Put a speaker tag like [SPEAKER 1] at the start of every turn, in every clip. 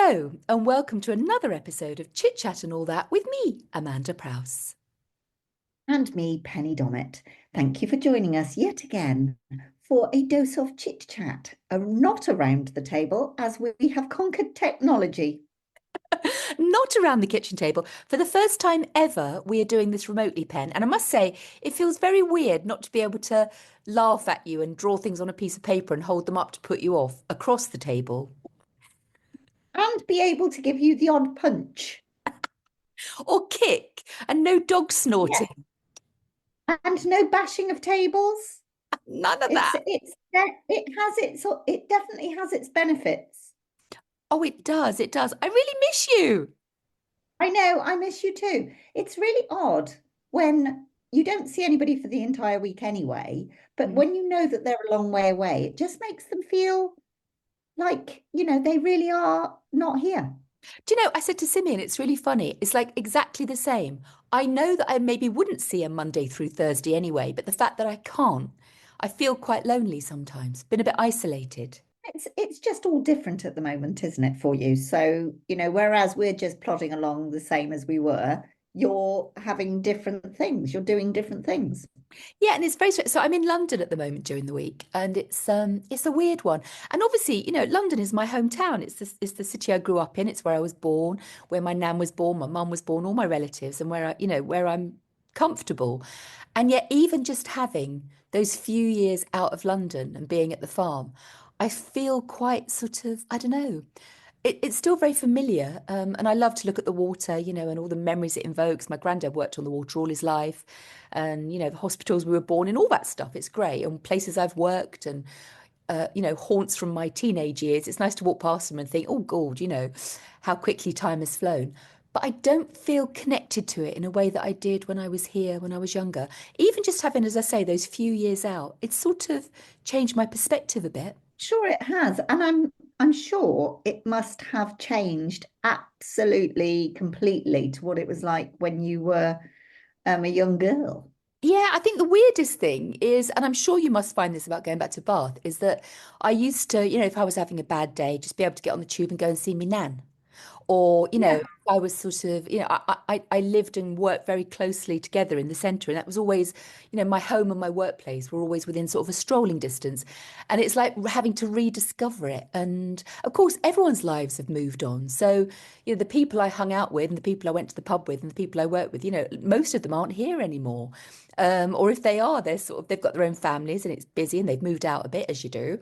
[SPEAKER 1] Hello, and welcome to another episode of Chit Chat and All That with me, Amanda Prowse.
[SPEAKER 2] And me, Penny Dommett. Thank you for joining us yet again for a dose of chit chat, not around the table as we have conquered technology.
[SPEAKER 1] Not around the kitchen table. For the first time ever, we are doing this remotely, Pen. And I must say, it feels very weird not to be able to laugh at you and draw things on a piece of paper and hold them up to put you off across the table.
[SPEAKER 2] And be able to give you the odd punch.
[SPEAKER 1] Or kick, and no dog
[SPEAKER 2] Yeah.
[SPEAKER 1] snorting.
[SPEAKER 2] And no bashing of tables.
[SPEAKER 1] None of
[SPEAKER 2] It's
[SPEAKER 1] that.
[SPEAKER 2] it's it definitely has its benefits.
[SPEAKER 1] Oh, it does. It does. I really miss you.
[SPEAKER 2] I know, I miss you too. It's really odd when you don't see anybody for the entire week anyway, but
[SPEAKER 1] Mm.
[SPEAKER 2] when you know that they're a long way away, it just makes them feel like, they really are not here.
[SPEAKER 1] Do you know, I said to Simeon, it's really funny. It's like exactly the same. I know that I maybe wouldn't see him Monday through Thursday anyway, but the fact that I can't, I feel quite lonely sometimes, been a bit isolated.
[SPEAKER 2] It's just all different at the moment, isn't it, for you? So, whereas we're just plodding along the same as we were, you're having different things, you're doing different things.
[SPEAKER 1] Yeah, and it's very strange. So I'm in London at the moment during the week, and it's a weird one. And obviously, London is my hometown. It's the city I grew up in. It's where I was born, where my nan was born, my mum was born, all my relatives, and where I'm comfortable. And yet, even just having those few years out of London and being at the farm, I feel quite sort of, I don't know. It's still very familiar, and I love to look at the water, and all the memories it invokes. My granddad worked on the water all his life, and the hospitals we were born in, all that stuff. It's great, and places I've worked, and haunts from my teenage years. It's nice to walk past them and think, oh God, how quickly time has flown. But I don't feel connected to it in a way that I did when I was here, when I was younger. Even just having, as I say, those few years out, it's sort of changed my perspective a bit.
[SPEAKER 2] Sure, it has. And I'm sure it must have changed absolutely completely to what it was like when you were a young girl.
[SPEAKER 1] Yeah, I think the weirdest thing is, and I'm sure you must find this about going back to Bath, is that I used to, if I was having a bad day, just be able to get on the tube and go and see me nan. Or,
[SPEAKER 2] Yeah.
[SPEAKER 1] I was sort of, I lived and worked very closely together in the centre. And that was always, my home and my workplace were always within sort of a strolling distance. And it's like having to rediscover it. And of course, everyone's lives have moved on. So, the people I hung out with and the people I went to the pub with and the people I worked with, most of them aren't here anymore. Or if they are, they've got their own families and it's busy and they've moved out a bit as you do.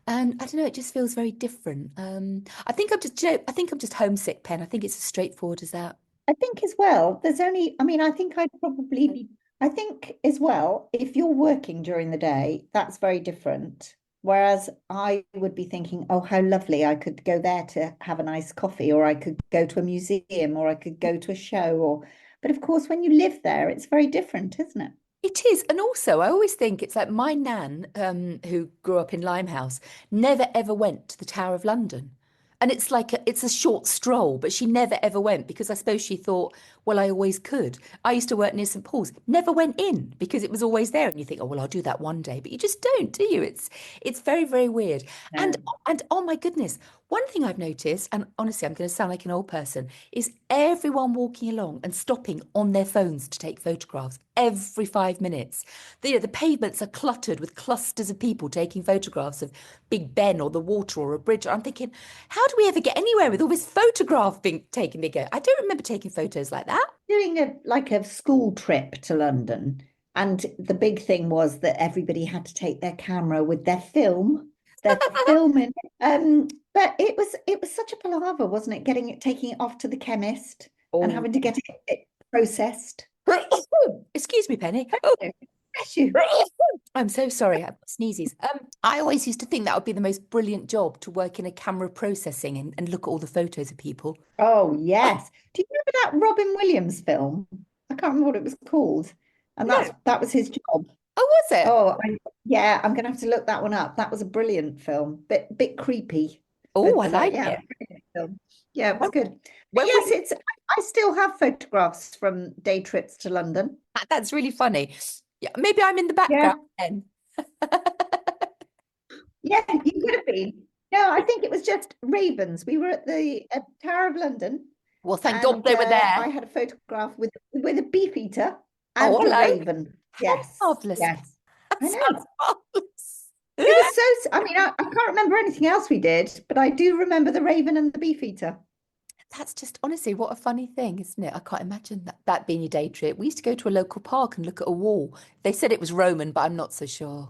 [SPEAKER 1] And I don't know, it just feels very different. I think I'm just homesick, Pen. I think it's as straightforward as that.
[SPEAKER 2] I think as well, I mean, I think I think as well, if you're working during the day, that's very different. Whereas I would be thinking, oh, how lovely, I could go there to have a nice coffee, or I could go to a museum, or I could go to a show, but of course, when you live there, it's very different, isn't it?
[SPEAKER 1] It is. And also, I always think it's like my nan, who grew up in Limehouse, never ever went to the Tower of London. And it's like it's a short stroll, but she never ever went because I suppose she thought, well, I always could. I used to work near St Paul's, never went in because it was always there. And you think, oh, well, I'll do that one day, but you just don't, do you? It's very, very weird. And
[SPEAKER 2] No.
[SPEAKER 1] and oh my goodness, one thing I've noticed, and honestly, I'm going to sound like an old person, is everyone walking along and stopping on their phones to take photographs every 5 minutes. The pavements are cluttered with clusters of people taking photographs of Big Ben or the water or a bridge. I'm thinking, how do we ever get anywhere with all this photograph being taken? I don't remember taking photos like that.
[SPEAKER 2] Doing a school trip to London, and the big thing was that everybody had to take their camera with their film in. But it was such a palaver, wasn't it? Taking it off to the chemist and
[SPEAKER 1] Oh,
[SPEAKER 2] having to get it processed.
[SPEAKER 1] excuse me, Penny. Oh,
[SPEAKER 2] Bless you.
[SPEAKER 1] I'm so sorry. I've got sneezes. I always used to think that would be the most brilliant job to work in a camera processing and look at all the photos of people.
[SPEAKER 2] Oh,
[SPEAKER 1] Oh,
[SPEAKER 2] yes. Do you remember that Robin Williams film? I can't remember what it was called. And
[SPEAKER 1] no.
[SPEAKER 2] that was his job.
[SPEAKER 1] Oh, was it?
[SPEAKER 2] Oh, yeah, I'm gonna have to look that one up. That was a brilliant film. Bit creepy,
[SPEAKER 1] Oh, I
[SPEAKER 2] but
[SPEAKER 1] like
[SPEAKER 2] yeah,
[SPEAKER 1] it.
[SPEAKER 2] brilliant film. Yeah, it was
[SPEAKER 1] When,
[SPEAKER 2] good. But
[SPEAKER 1] when
[SPEAKER 2] yes,
[SPEAKER 1] we,
[SPEAKER 2] I still have photographs from day trips to London.
[SPEAKER 1] that's really funny. Yeah, maybe I'm in the
[SPEAKER 2] Yeah,
[SPEAKER 1] background then.
[SPEAKER 2] yeah, you could have been. No, I think it was just ravens. We were at the Tower of London,
[SPEAKER 1] Well, thank God
[SPEAKER 2] and
[SPEAKER 1] they were there.
[SPEAKER 2] I had a photograph with a beefeater
[SPEAKER 1] Oh,
[SPEAKER 2] and a
[SPEAKER 1] hello.
[SPEAKER 2] raven.
[SPEAKER 1] How
[SPEAKER 2] Yes,
[SPEAKER 1] marvelous.
[SPEAKER 2] yes,
[SPEAKER 1] That
[SPEAKER 2] I know.
[SPEAKER 1] sounds marvelous.
[SPEAKER 2] It was so. I mean, I can't remember anything else we did, but I do remember the raven and the beefeater.
[SPEAKER 1] That's just honestly what a funny thing, isn't it? I can't imagine that being your day trip. We used to go to a local park and look at a wall. They said it was Roman, but I'm not so sure.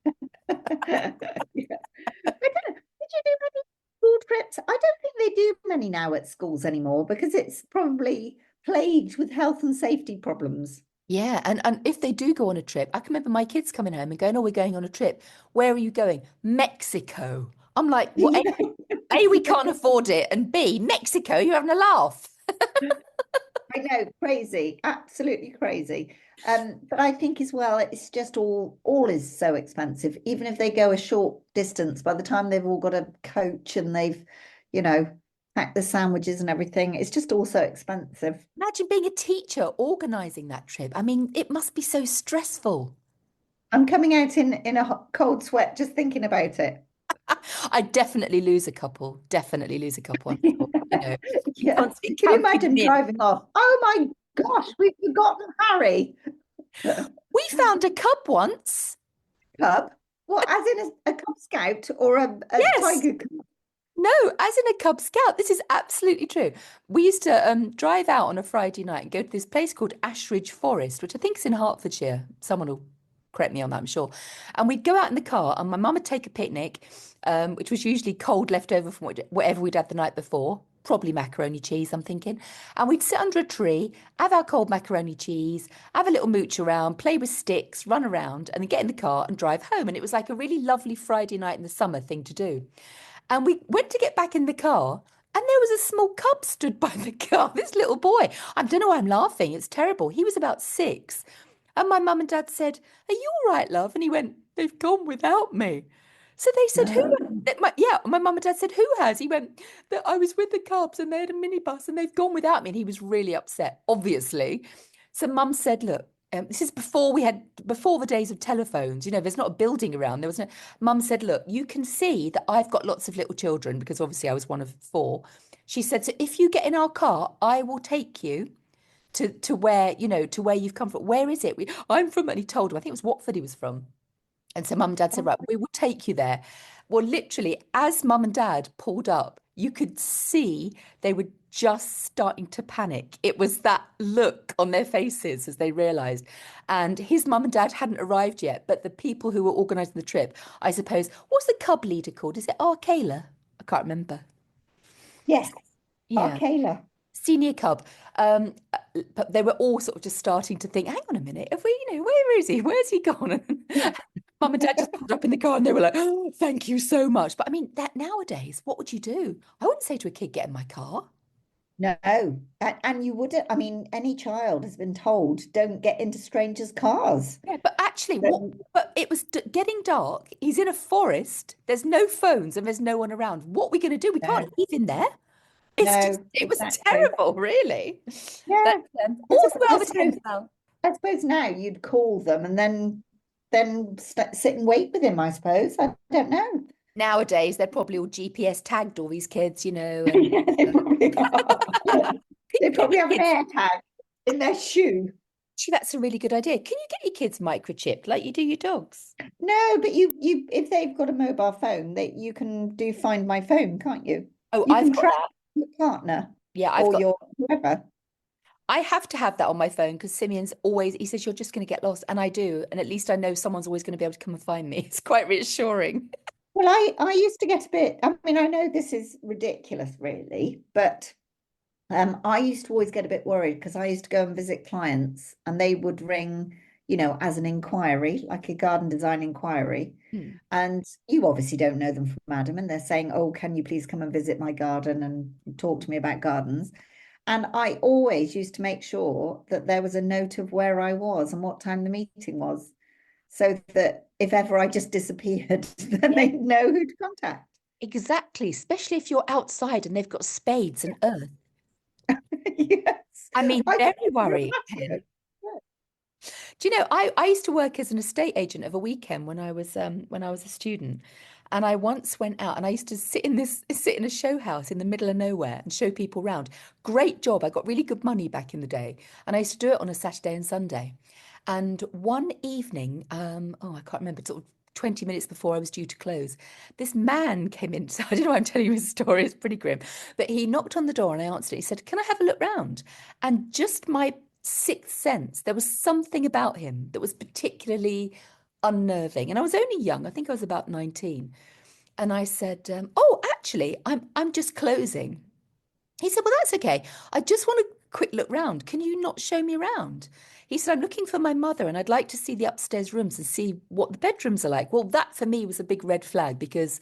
[SPEAKER 2] Yeah. I don't know. Did you do many school trips? I don't think they do many now at schools anymore because it's probably plagued with health and safety problems.
[SPEAKER 1] Yeah, and if they do go on a trip, I can remember my kids coming home and going, "Oh, we're going on a trip. Where are you going? Mexico." I'm like, "Well, A, we can't afford it, and B, Mexico, you're having a laugh."
[SPEAKER 2] I know, crazy, absolutely crazy. But I think as well, it's just all is so expensive. Even if they go a short distance, by the time they've all got a coach and they've, you know, packed the sandwiches and everything, it's just all so expensive.
[SPEAKER 1] Imagine being a teacher organizing that trip. I mean, it must be so stressful.
[SPEAKER 2] I'm coming out in a cold sweat just thinking about it.
[SPEAKER 1] I definitely lose a couple. Definitely lose a couple. I'm sure. You know, you
[SPEAKER 2] Yeah.
[SPEAKER 1] can't be
[SPEAKER 2] Can you
[SPEAKER 1] counting them
[SPEAKER 2] imagine
[SPEAKER 1] in.
[SPEAKER 2] driving off? Oh my gosh, we've forgotten Harry.
[SPEAKER 1] We found a cub once.
[SPEAKER 2] Cub? What, as in a Cub Scout or a
[SPEAKER 1] Yes.
[SPEAKER 2] Tiger Cub?
[SPEAKER 1] No, as in a Cub Scout. This is absolutely true. We used to drive out on a Friday night and go to this place called Ashridge Forest, which I think is in Hertfordshire. Someone will correct me on that, I'm sure. And we'd go out in the car, and my mum would take a picnic, which was usually cold leftover from whatever we'd had the night before, probably macaroni cheese, I'm thinking. And we'd sit under a tree, have our cold macaroni cheese, have a little mooch around, play with sticks, run around, and then get in the car and drive home. And it was like a really lovely Friday night in the summer thing to do. And we went to get back in the car, and there was a small cub stood by the car. This little boy. I don't know why I'm laughing. It's terrible. He was about 6. And my mum and dad said, "Are you all right, love?" And he went, "They've gone without me." So they said, "Who?"
[SPEAKER 2] No.
[SPEAKER 1] Yeah, my mum and dad said, "Who has?" He went, "That I was with the Cubs and they had a minibus and they've gone without me." And he was really upset, obviously. So mum said, "Look, this is before the days of telephones. You know, there's not a building around. There was no." Mum said, "Look, you can see that I've got lots of little children because obviously I was one of 4." She said, "So if you get in our car, I will take you to where, to where you've come from. Where is it?" I'm from, and he told him, I think it was Watford he was from. And so mum and dad said, "Right, we will take you there." Well, literally, as mum and dad pulled up, you could see they were just starting to panic. It was that look on their faces as they realized. And his mum and dad hadn't arrived yet, but the people who were organizing the trip, I suppose, what's the cub leader called? Is it Kayla? I can't remember.
[SPEAKER 2] Yes,
[SPEAKER 1] Yeah.
[SPEAKER 2] Arcala.
[SPEAKER 1] Senior cub. But they were all sort of just starting to think, hang on a minute, have we, where is he? Where's he gone? And mum and dad just pulled up in the car and they were like, "Oh, thank you so much." But I mean, that nowadays, what would you do? I wouldn't say to a kid, "Get in my car."
[SPEAKER 2] No, and you wouldn't. I mean, any child has been told don't get into strangers' cars.
[SPEAKER 1] Yeah, but actually,
[SPEAKER 2] So,
[SPEAKER 1] but it was getting dark. He's in a forest. There's no phones and there's no one around. What are we going to do? We can't
[SPEAKER 2] no,
[SPEAKER 1] leave him there.
[SPEAKER 2] no,
[SPEAKER 1] It was
[SPEAKER 2] exactly.
[SPEAKER 1] terrible, really. But
[SPEAKER 2] Yeah,
[SPEAKER 1] all's well that ends
[SPEAKER 2] suppose
[SPEAKER 1] well.
[SPEAKER 2] I suppose now you'd call them and then st sit and wait with him. I suppose I don't know.
[SPEAKER 1] Nowadays, they're probably all GPS tagged, all these kids, and
[SPEAKER 2] Yeah, they probably are. They
[SPEAKER 1] can
[SPEAKER 2] probably have
[SPEAKER 1] your
[SPEAKER 2] an
[SPEAKER 1] kids,
[SPEAKER 2] air tag in their shoe.
[SPEAKER 1] actually, that's a really good idea. Can you get your kids microchipped like you do your dogs?
[SPEAKER 2] No, but you if they've got a mobile phone, that you can do Find My Phone, can't you?
[SPEAKER 1] Oh,
[SPEAKER 2] You
[SPEAKER 1] I've
[SPEAKER 2] can
[SPEAKER 1] got
[SPEAKER 2] track
[SPEAKER 1] that.
[SPEAKER 2] your partner
[SPEAKER 1] Yeah,
[SPEAKER 2] or your whoever.
[SPEAKER 1] I have to have that on my phone because Simeon's always, he says, "You're just going to get lost." And I do. And at least I know someone's always going to be able to come and find me. It's quite reassuring.
[SPEAKER 2] Well, I used to get a bit, I mean, I know this is ridiculous, really, but I used to always get a bit worried because I used to go and visit clients and they would ring, as an inquiry, like a garden design inquiry.
[SPEAKER 1] Hmm.
[SPEAKER 2] And you obviously don't know them from Adam, and they're saying, "Oh, can you please come and visit my garden and talk to me about gardens?" And I always used to make sure that there was a note of where I was and what time the meeting was, so that if ever I just disappeared, then
[SPEAKER 1] Yeah,
[SPEAKER 2] they know who to contact.
[SPEAKER 1] exactly. Especially if you're outside and they've got spades and earth.
[SPEAKER 2] Yes,
[SPEAKER 1] I mean,
[SPEAKER 2] I
[SPEAKER 1] very
[SPEAKER 2] thought it was your
[SPEAKER 1] worrying.
[SPEAKER 2] password.
[SPEAKER 1] Do you know, I used to work as an estate agent of a weekend when I was a student. And I once went out and I used to sit in a show house in the middle of nowhere and show people around. Great job. I got really good money back in the day. And I used to do it on a Saturday and Sunday. And one evening, I can't remember, sort of 20 minutes before I was due to close, this man came in. So I don't know why I'm telling you his story, it's pretty grim. But he knocked on the door and I answered it. He said, "Can I have a look round?" And just my sixth sense, there was something about him that was particularly unnerving. And I was only young, I think I was about 19. And I said, "Oh, actually, I'm just closing." He said, "Well, that's okay. I just want a quick look round. Can you not show me around?" He said, "I'm looking for my mother and I'd like to see the upstairs rooms and see what the bedrooms are like." Well, that for me was a big red flag because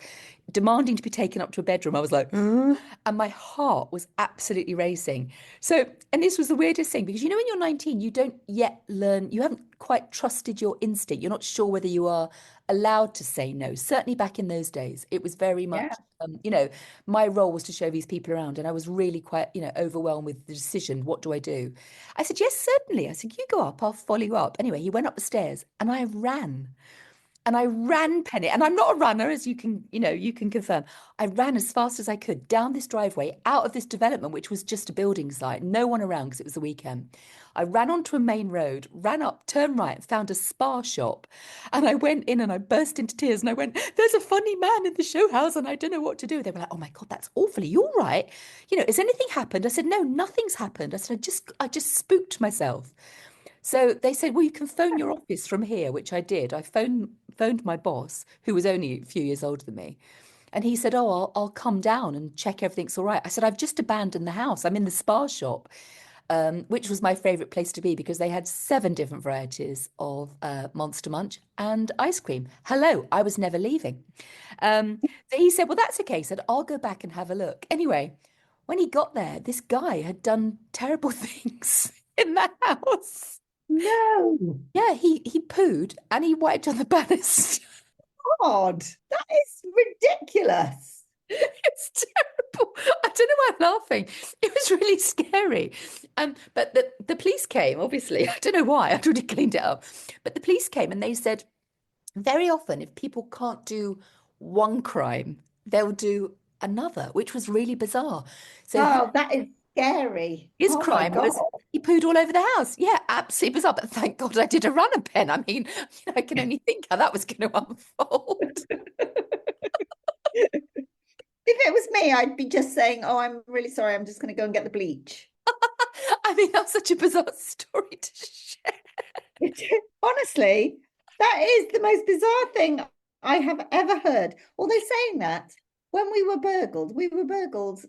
[SPEAKER 1] demanding to be taken up to a bedroom, I was like, and my heart was absolutely racing. So, and this was the weirdest thing because when you're 19, you don't yet learn, you haven't quite trusted your instinct. You're not sure whether you are allowed to say no. Certainly back in those days, it was very
[SPEAKER 2] Yeah.
[SPEAKER 1] much, my role was to show these people around. And I was really quite, overwhelmed with the decision. What do I do? I said, "Yes, certainly." I said, "You go up, I'll follow you up." Anyway, he went up the stairs and I ran. And I ran, Penny, and I'm not a runner, as you can confirm. I ran as fast as I could down this driveway, out of this development, which was just a building site, no one around because it was the weekend. I ran onto a main road, ran up, turned right, and found a spa shop. And I went in and I burst into tears and I went, "There's a funny man in the show house and I don't know what to do." They were like, "Oh my God, that's awful. Are you all right? Has anything happened?" I said, "No, nothing's happened." I said, I just spooked myself." So they said, "Well, you can phone your office from here," which I did. I phoned my boss, who was only a few years older than me. And he said, "Oh, I'll come down and check everything's all right." I said, "I've just abandoned the house. I'm in the spa shop," which was my favorite place to be because they had 7 different varieties of Monster Munch and ice cream. Hello, I was never leaving. So he said, "Well, that's okay." He said, "I'll go back and have a look." Anyway, when he got there, this guy had done terrible things in the house.
[SPEAKER 2] No,
[SPEAKER 1] Yeah, he pooed and he wiped on the banister.
[SPEAKER 2] God, that is ridiculous.
[SPEAKER 1] It's terrible. I don't know why I'm laughing. It was really scary. But the police came, obviously. I don't know why. I'd already cleaned it up. But the police came and they said very often if people can't do one crime, they'll do another, which was really bizarre. So
[SPEAKER 2] Oh, that is scary.
[SPEAKER 1] his
[SPEAKER 2] Oh my
[SPEAKER 1] crime
[SPEAKER 2] God.
[SPEAKER 1] was he pooed all over the house. Yeah, absolutely bizarre. But thank God I did a runner pen. I mean, I can only think how that was going to unfold.
[SPEAKER 2] If it was me, I'd be just saying, "Oh, I'm really sorry. I'm just going to go and get the bleach."
[SPEAKER 1] I mean, that's such a bizarre story to share.
[SPEAKER 2] Honestly, that is the most bizarre thing I have ever heard. Although saying that, when we were burgled. We were burgled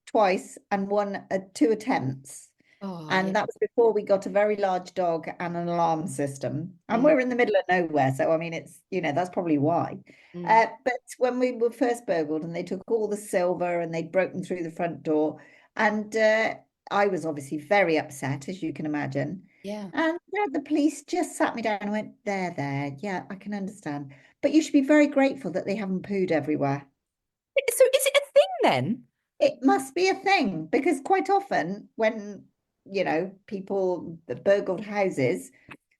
[SPEAKER 2] twice and won two attempts.
[SPEAKER 1] Oh, yeah.
[SPEAKER 2] And that was before we got a very large dog and an alarm system. And
[SPEAKER 1] Mm,
[SPEAKER 2] we're in the middle of nowhere. So, I mean, that's probably why.
[SPEAKER 1] mm,
[SPEAKER 2] But when we were first burgled and they took all the silver and they'd broken through the front door, and I was obviously very upset, as you can imagine.
[SPEAKER 1] yeah.
[SPEAKER 2] And the police just sat me down and went, there. Yeah, I can understand. But you should be very grateful that they haven't pooed everywhere.
[SPEAKER 1] So is it a thing then?
[SPEAKER 2] It must be a thing because quite often when, people burgled houses,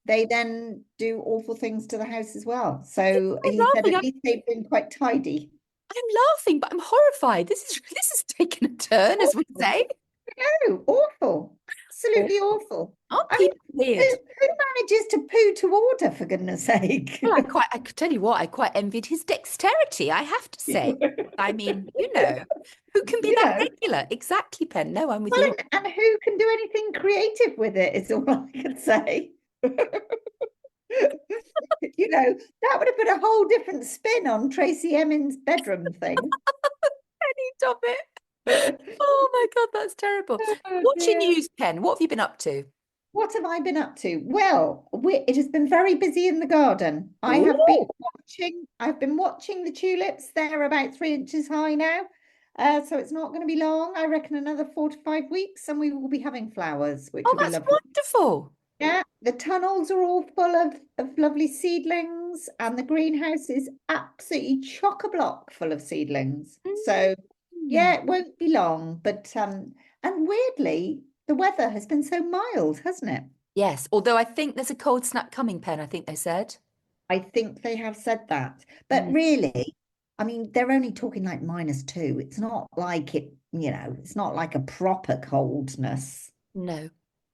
[SPEAKER 2] they then do awful things to the house as well. So
[SPEAKER 1] I'm
[SPEAKER 2] he said
[SPEAKER 1] laughing.
[SPEAKER 2] at least they've been quite tidy.
[SPEAKER 1] I'm laughing, but I'm horrified. This is taking a turn, as we
[SPEAKER 2] Awful.
[SPEAKER 1] say.
[SPEAKER 2] No, awful.
[SPEAKER 1] Or
[SPEAKER 2] Absolutely awful.
[SPEAKER 1] aren't
[SPEAKER 2] I mean,
[SPEAKER 1] people weird?
[SPEAKER 2] who manages to poo to order, for goodness sake?
[SPEAKER 1] Well, I could tell you what, I quite envied his dexterity, I have to say. I mean, who can be
[SPEAKER 2] You
[SPEAKER 1] that
[SPEAKER 2] know,
[SPEAKER 1] regular? Exactly, Pen. No, I'm with
[SPEAKER 2] well,
[SPEAKER 1] you.
[SPEAKER 2] and who can do anything creative with it is all I can say. That would have put a whole different spin on Tracy Emin's bedroom thing.
[SPEAKER 1] Stop it. Oh my God, that's terrible.
[SPEAKER 2] Oh
[SPEAKER 1] What's your
[SPEAKER 2] dear.
[SPEAKER 1] news, Pen? What have you been up to?
[SPEAKER 2] What have I been up to? Well, it has been very busy in the garden.
[SPEAKER 1] Ooh.
[SPEAKER 2] I've been watching the tulips. They're about 3 inches high now. So it's not going to be long. I reckon another 4 to 5 weeks, and we will be having flowers, which
[SPEAKER 1] Oh,
[SPEAKER 2] will be
[SPEAKER 1] that's
[SPEAKER 2] lovely.
[SPEAKER 1] wonderful.
[SPEAKER 2] Yeah, the tunnels are all full of lovely seedlings, and the greenhouse is absolutely chock-a-block full of seedlings. So
[SPEAKER 1] Mm.
[SPEAKER 2] yeah, it won't be long, but and weirdly, the weather has been so mild, hasn't it?
[SPEAKER 1] Yes, although I think there's a cold snap coming, Pen, I think they said.
[SPEAKER 2] I think they have said that. But
[SPEAKER 1] Mm,
[SPEAKER 2] really, I mean, they're only talking like -2. It's not like it's not like a proper coldness.
[SPEAKER 1] no.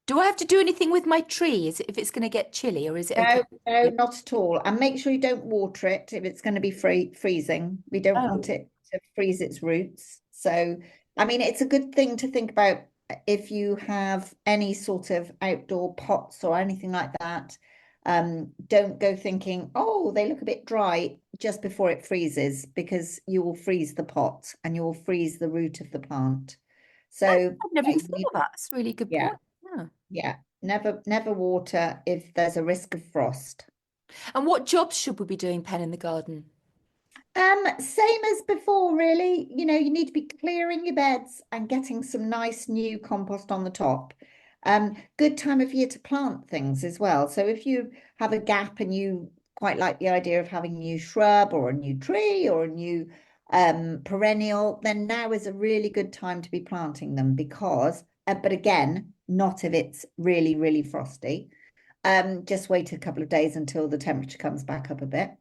[SPEAKER 1] Do I have to do anything with my tree? Is it, if it's going to get chilly, or is it okay?
[SPEAKER 2] No, no, not at all. And make sure you don't water it if it's going to be freezing. We don't want
[SPEAKER 1] Oh.
[SPEAKER 2] it to freeze its roots. So, I mean, it's a good thing to think about if you have any sort of outdoor pots or anything like that. Don't go thinking, oh, they look a bit dry just before it freezes, because you will freeze the pot and you will freeze the root of the plant.
[SPEAKER 1] Oh,
[SPEAKER 2] So,
[SPEAKER 1] I've never
[SPEAKER 2] yeah,
[SPEAKER 1] even thought of that. That's a really good
[SPEAKER 2] yeah,
[SPEAKER 1] point. Yeah.
[SPEAKER 2] yeah. Never water if there's a risk of frost.
[SPEAKER 1] And what jobs should we be doing, Pen, in the garden?
[SPEAKER 2] Same as before, really. You need to be clearing your beds and getting some nice new compost on the top. Good time of year to plant things as well. So if you have a gap and you quite like the idea of having a new shrub or a new tree or a new perennial, then now is a really good time to be planting them because, but again, not if it's really, really frosty. Just wait a couple of days until the temperature comes back up a bit.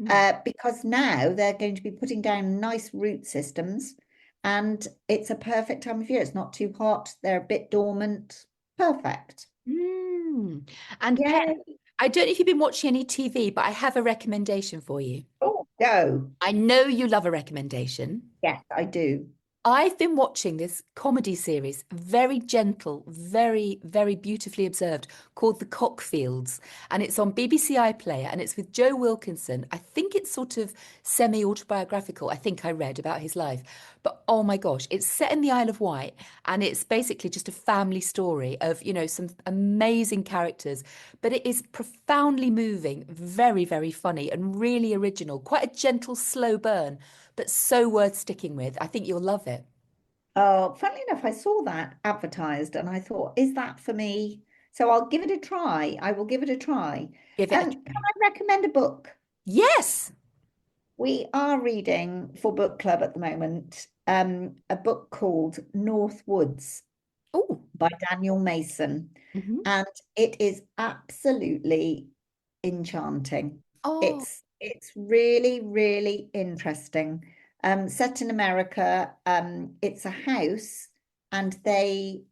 [SPEAKER 1] Mm.
[SPEAKER 2] Because now they're going to be putting down nice root systems, and it's a perfect time of year. It's not too hot, they're a bit dormant. Perfect.
[SPEAKER 1] Mm. And Pen,
[SPEAKER 2] Yeah.
[SPEAKER 1] I don't know if you've been watching any TV, but I have a recommendation for you.
[SPEAKER 2] Oh, go.
[SPEAKER 1] I know you love a recommendation.
[SPEAKER 2] Yes, I do.
[SPEAKER 1] I've been watching this comedy series, very gentle, very, very beautifully observed, called The Cockfields. And it's on BBC iPlayer and it's with Joe Wilkinson. I think it's sort of semi-autobiographical. I think I read about his life. But oh my gosh, it's set in the Isle of Wight and it's basically just a family story of, some amazing characters. But it is profoundly moving, very, very funny and really original. Quite a gentle, slow burn, but so worth sticking with. I think you'll love it.
[SPEAKER 2] Oh, funnily enough, I saw that advertised and I thought, is that for me? So I'll give it a try. I will give it a try.
[SPEAKER 1] Give it a
[SPEAKER 2] Can
[SPEAKER 1] try.
[SPEAKER 2] I recommend a book?
[SPEAKER 1] Yes.
[SPEAKER 2] We are reading for book club at the moment, a book called Northwoods
[SPEAKER 1] Oh.
[SPEAKER 2] by Daniel Mason,
[SPEAKER 1] Hmm.
[SPEAKER 2] and it is absolutely enchanting.
[SPEAKER 1] Oh.
[SPEAKER 2] It's really, really interesting. Set in America, it's a house, and they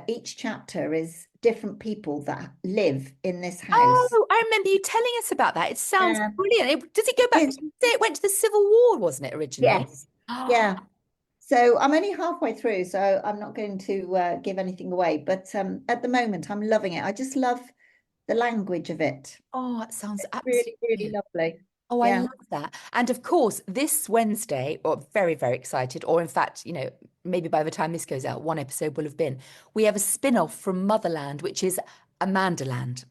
[SPEAKER 2] each chapter is different people that live in this house.
[SPEAKER 1] Oh, I remember you telling us about that. It sounds
[SPEAKER 2] Yeah.
[SPEAKER 1] brilliant. Does it go back?
[SPEAKER 2] It's,
[SPEAKER 1] Did you say it went to the Civil War, wasn't it, originally?
[SPEAKER 2] yes,
[SPEAKER 1] Oh,
[SPEAKER 2] yeah. So I'm only halfway through, so I'm not going to give anything away. But at the moment, I'm loving it. I just love the language of it.
[SPEAKER 1] oh, that sounds
[SPEAKER 2] Really,
[SPEAKER 1] absolutely
[SPEAKER 2] really
[SPEAKER 1] brilliant.
[SPEAKER 2] lovely.
[SPEAKER 1] Oh, I
[SPEAKER 2] Yeah.
[SPEAKER 1] love that. And of course, this Wednesday, or very, very excited, or in fact, maybe by the time this goes out, one episode will have been. We have a spin-off from Motherland, which is Amandaland.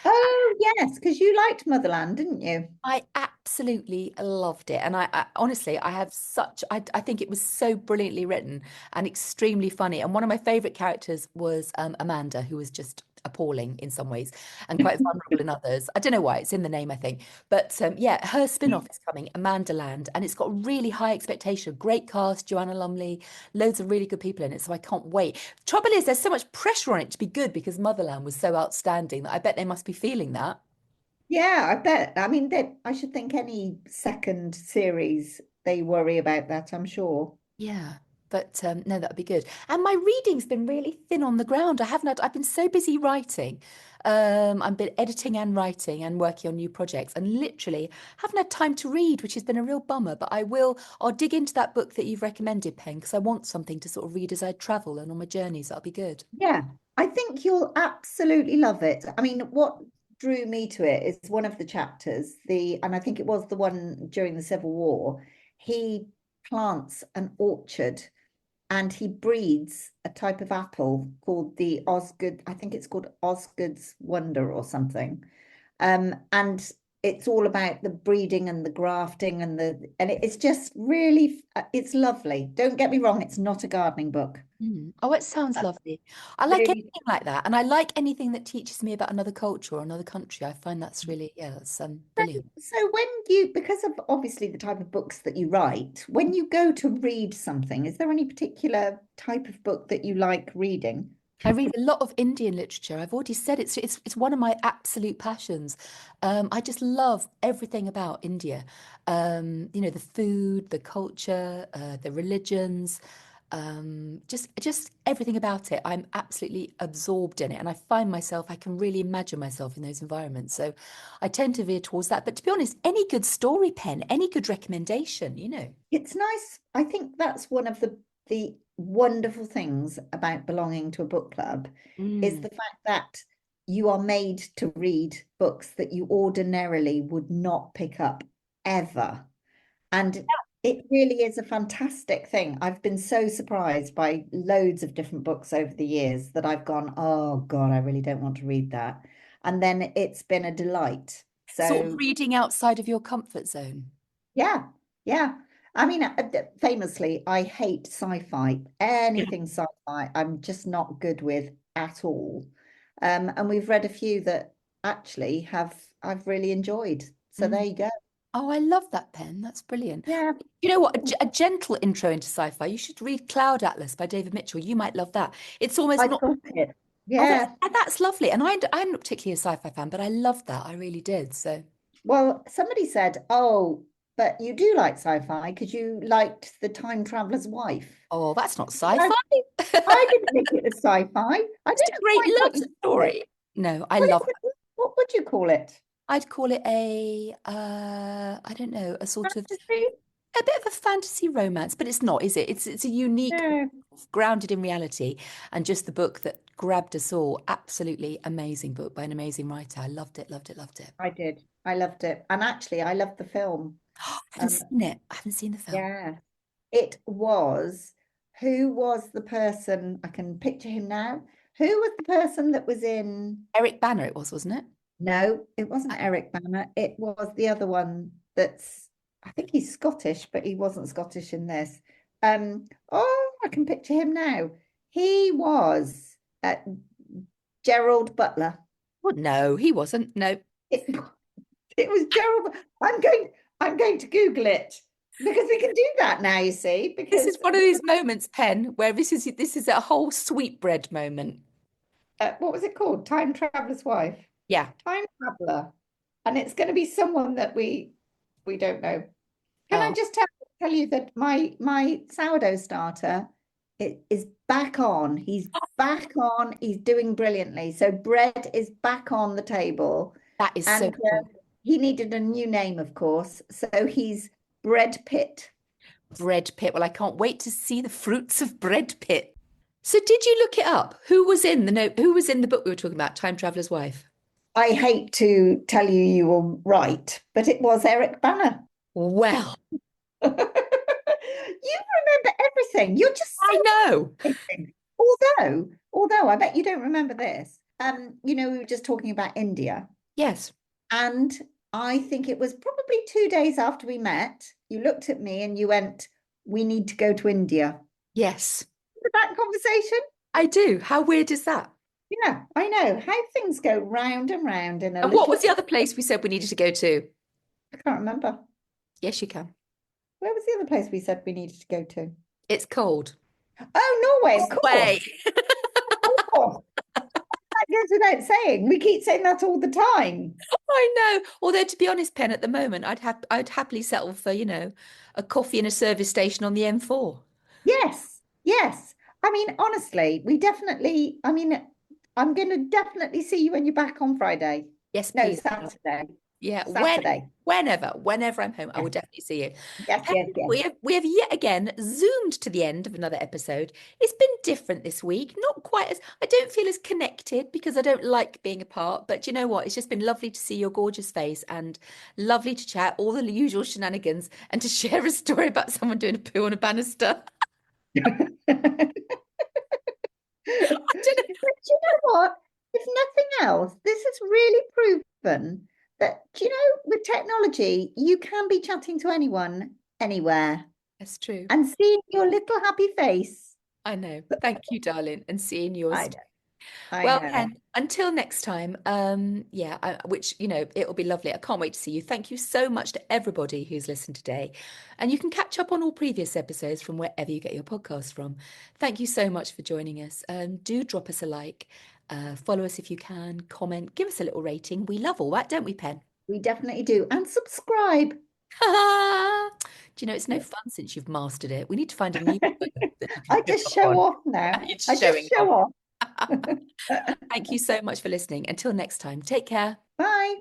[SPEAKER 2] Oh, yes, because you liked Motherland, didn't you?
[SPEAKER 1] I absolutely loved it. And I honestly, I think it was so brilliantly written and extremely funny. And one of my favorite characters was Amanda, who was just appalling in some ways and quite vulnerable in others. I don't know why, it's in the name, I think. But yeah, her spin-off is coming, Amanda Land, and it's got really high expectation. Great cast, Joanna Lumley, loads of really good people in it. So I can't wait. Trouble is, there's so much pressure on it to be good because Motherland was so outstanding that I bet they must be feeling that.
[SPEAKER 2] Yeah, I bet. I mean, I should think any second series, they worry about that, I'm sure.
[SPEAKER 1] Yeah, but no, that'd be good. And my reading's been really thin on the ground. I've been so busy writing. I've been editing and writing and working on new projects and literally haven't had time to read, which has been a real bummer. But I'll dig into that book that you've recommended, Pen, because I want something to sort of read as I travel and on my journeys. That'll be good.
[SPEAKER 2] Yeah, I think you'll absolutely love it. I mean, what drew me to it is one of the chapters, and I think it was the one during the Civil War. He plants an orchard and he breeds a type of apple called the Osgood, I think it's called Osgood's Wonder or something. And it's all about the breeding and the grafting and it's just really it's lovely. Don't get me wrong, it's not a gardening book.
[SPEAKER 1] Mm. Oh, it sounds lovely. I like
[SPEAKER 2] Really.
[SPEAKER 1] anything like that. And I like anything that teaches me about another culture or another country. I find that's really, yeah, that's brilliant.
[SPEAKER 2] So when you, because of obviously the type of books that you write, when you go to read something, is there any particular type of book that you like reading?
[SPEAKER 1] I read a lot of Indian literature. I've already said it's one of my absolute passions. I just love everything about India. The food, the culture, the religions, just everything about it. I'm absolutely absorbed in it, and I find myself I can really imagine myself in those environments. So I tend to veer towards that. But to be honest, any good story pen, any good recommendation.
[SPEAKER 2] It's nice. I think that's one of the wonderful things about belonging to a book club is
[SPEAKER 1] Mm.
[SPEAKER 2] the fact that you are made to read books that you ordinarily would not pick up ever. And it really is a fantastic thing. I've been so surprised by loads of different books over the years that I've gone, oh God, I really don't want to read that. And then it's been a delight.
[SPEAKER 1] Sort of
[SPEAKER 2] So
[SPEAKER 1] reading outside of your comfort zone.
[SPEAKER 2] yeah, yeah. I mean, famously, I hate sci-fi. Anything sci-fi, I'm just not good with at all. And we've read a few that actually have I've really enjoyed. So there
[SPEAKER 1] Mm.
[SPEAKER 2] you go.
[SPEAKER 1] Oh, I love that pen. That's brilliant.
[SPEAKER 2] Yeah,
[SPEAKER 1] You know what? A gentle intro into sci-fi. You should read Cloud Atlas by David Mitchell. You might love that. It's almost
[SPEAKER 2] I
[SPEAKER 1] not.
[SPEAKER 2] got it.
[SPEAKER 1] Oh,
[SPEAKER 2] Yeah.
[SPEAKER 1] that's lovely. And I'm not particularly a sci-fi fan, but I loved that. I really did. So,
[SPEAKER 2] Well, somebody said, "Oh, but you do like sci-fi because you liked The Time Traveler's Wife."
[SPEAKER 1] oh, that's not
[SPEAKER 2] I,
[SPEAKER 1] sci-fi.
[SPEAKER 2] I didn't think it was sci-fi. I
[SPEAKER 1] Just a
[SPEAKER 2] don't know
[SPEAKER 1] great
[SPEAKER 2] quite what
[SPEAKER 1] love
[SPEAKER 2] you call it.
[SPEAKER 1] story. No, I
[SPEAKER 2] What
[SPEAKER 1] love
[SPEAKER 2] is it? What would you call it?
[SPEAKER 1] I'd call it I don't know, a sort of
[SPEAKER 2] Fantasy?
[SPEAKER 1] a bit of a fantasy romance, but it's not, is it? It's a unique,
[SPEAKER 2] No,
[SPEAKER 1] grounded in reality, and just the book that grabbed us all. Absolutely amazing book by an amazing writer. I loved it, loved it, loved it.
[SPEAKER 2] I did. I loved it. And actually, I loved the film.
[SPEAKER 1] I haven't
[SPEAKER 2] Um,
[SPEAKER 1] seen it. I haven't seen the film.
[SPEAKER 2] yeah, it was. Who was the person? I can picture him now. Who was the person that was in?
[SPEAKER 1] Eric Banner, it was, wasn't it?
[SPEAKER 2] No, it wasn't Eric Banner. It was the other one that's, I think he's Scottish, but he wasn't Scottish in this. I can picture him now. He was Gerald Butler.
[SPEAKER 1] Well, no, he wasn't. No.
[SPEAKER 2] It, it was Gerald. I'm going to Google it because we can do that now, you see,
[SPEAKER 1] This
[SPEAKER 2] because
[SPEAKER 1] is one of these moments, Pen, where this is a whole sweetbread moment.
[SPEAKER 2] what was it called? Time Traveler's Wife.
[SPEAKER 1] Yeah.
[SPEAKER 2] Time Traveler. And it's going to be someone that we don't know. Can I
[SPEAKER 1] Oh,
[SPEAKER 2] just tell you that my sourdough starter it is back on. He's back on. He's doing brilliantly. So bread is back on the table,
[SPEAKER 1] that is so
[SPEAKER 2] and
[SPEAKER 1] cool.
[SPEAKER 2] he needed a new name, of course. So he's Bread Pit.
[SPEAKER 1] Bread Pit. Well, I can't wait to see the fruits of Bread Pit. So did you look it up? Who was in the book we were talking about, Time Traveler's Wife?
[SPEAKER 2] I hate to tell you you were right, but it was Eric Banner.
[SPEAKER 1] Well,
[SPEAKER 2] You remember everything. You're just
[SPEAKER 1] I know.
[SPEAKER 2] so amazing. Although I bet you don't remember this. We were just talking about India,
[SPEAKER 1] Yes.
[SPEAKER 2] and I think it was probably 2 days after we met. You looked at me and you went, "We need to go to India."
[SPEAKER 1] Yes.
[SPEAKER 2] Remember that conversation?
[SPEAKER 1] I do. How weird is that?
[SPEAKER 2] Yeah, I know how things go round and round in a
[SPEAKER 1] And what was
[SPEAKER 2] little.
[SPEAKER 1] the other place we said we needed to go to?
[SPEAKER 2] I can't remember.
[SPEAKER 1] Yes, you can.
[SPEAKER 2] Where was the other place we said we needed to go to?
[SPEAKER 1] It's cold.
[SPEAKER 2] Oh, Norway, of
[SPEAKER 1] Way.
[SPEAKER 2] course. Of course. That goes without saying. We keep saying that all the time.
[SPEAKER 1] I know. Although to be honest, Pen, at the moment, I'd happily settle for, a coffee in a service station on the M4.
[SPEAKER 2] Yes, yes. I mean, honestly, I'm going to definitely see you when you're back on Friday.
[SPEAKER 1] Yes,
[SPEAKER 2] No,
[SPEAKER 1] please.
[SPEAKER 2] Saturday.
[SPEAKER 1] Yeah,
[SPEAKER 2] Saturday.
[SPEAKER 1] whenever I'm home, I
[SPEAKER 2] Yes,
[SPEAKER 1] will definitely see you.
[SPEAKER 2] yes,
[SPEAKER 1] Pen,
[SPEAKER 2] yes, yes.
[SPEAKER 1] we have yet again zoomed to the end of another episode. It's been different this week, not quite as I don't feel as connected because I don't like being apart. But you know what? It's just been lovely to see your gorgeous face and lovely to chat all the usual shenanigans and to share a story about someone doing a poo on a banister.
[SPEAKER 2] But
[SPEAKER 1] I don't know.
[SPEAKER 2] you know what? If nothing else, this has really proven that, with technology, you can be chatting to anyone, anywhere,
[SPEAKER 1] That's true.
[SPEAKER 2] and seeing your little happy face.
[SPEAKER 1] I know. Thank you, darling, and seeing yours
[SPEAKER 2] I
[SPEAKER 1] too.
[SPEAKER 2] know. I
[SPEAKER 1] Well,
[SPEAKER 2] know.
[SPEAKER 1] Ken, until next time, yeah, which, it'll be lovely. I can't wait to see you. Thank you so much to everybody who's listened today. And you can catch up on all previous episodes from wherever you get your podcast from. Thank you so much for joining us. Do drop us a like, follow us if you can, comment, give us a little rating. We love all that, don't we, Pen?
[SPEAKER 2] We definitely do. And subscribe.
[SPEAKER 1] Do you know, it's no fun since you've mastered it. We need to find a new one that you can
[SPEAKER 2] I
[SPEAKER 1] show
[SPEAKER 2] just
[SPEAKER 1] off
[SPEAKER 2] show
[SPEAKER 1] on.
[SPEAKER 2] off now.
[SPEAKER 1] You're just
[SPEAKER 2] I just
[SPEAKER 1] showing
[SPEAKER 2] show
[SPEAKER 1] off.
[SPEAKER 2] off.
[SPEAKER 1] Thank you so much for listening. Until next time, take care.
[SPEAKER 2] Bye.